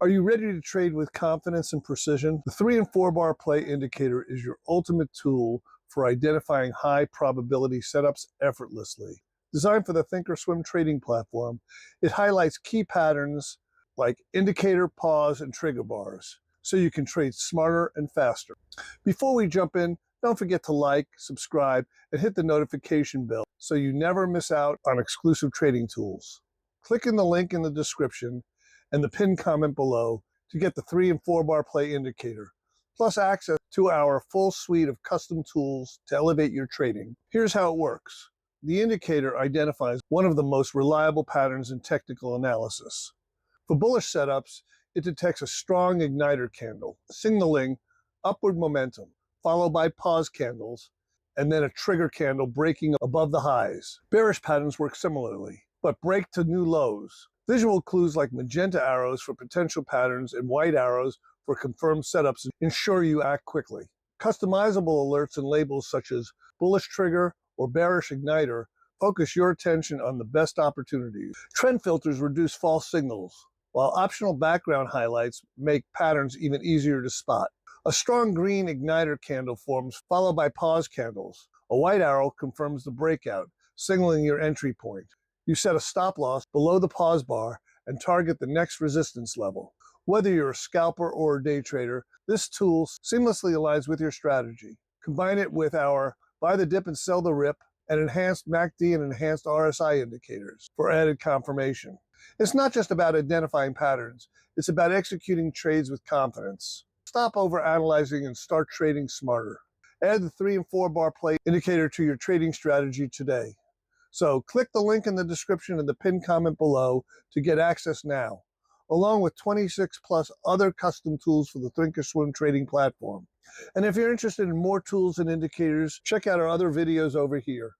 Are you ready to trade with confidence and precision? The 3 and 4 bar play indicator is your ultimate tool for identifying high probability setups effortlessly. Designed for the ThinkorSwim trading platform, it highlights key patterns like indicator, pause, and trigger bars, so you can trade smarter and faster. Before we jump in, don't forget to like, subscribe, and hit the notification bell so you never miss out on exclusive trading tools. Click in the link in the description and the pinned comment below to get the 3 and 4 bar play indicator, plus access to our full suite of custom tools to elevate your trading. Here's how it works. The indicator identifies one of the most reliable patterns in technical analysis. For bullish setups, it detects a strong igniter candle, signaling upward momentum, followed by pause candles, and then a trigger candle breaking above the highs. Bearish patterns work similarly, but break to new lows. Visual clues like magenta arrows for potential patterns and white arrows for confirmed setups ensure you act quickly. Customizable alerts and labels such as bullish trigger or bearish igniter focus your attention on the best opportunities. Trend filters reduce false signals, while optional background highlights make patterns even easier to spot. A strong green igniter candle forms, followed by pause candles. A white arrow confirms the breakout, signaling your entry point. You set a stop loss below the pause bar and target the next resistance level. Whether you're a scalper or a day trader, this tool seamlessly aligns with your strategy. Combine it with our buy the dip and sell the rip and enhanced MACD and enhanced RSI indicators for added confirmation. It's not just about identifying patterns, it's about executing trades with confidence. Stop overanalyzing and start trading smarter. Add the 3 and 4 bar play indicator to your trading strategy today. So click the link in the description and the pinned comment below to get access now, along with 26 plus other custom tools for the ThinkorSwim trading platform. And if you're interested in more tools and indicators, check out our other videos over here.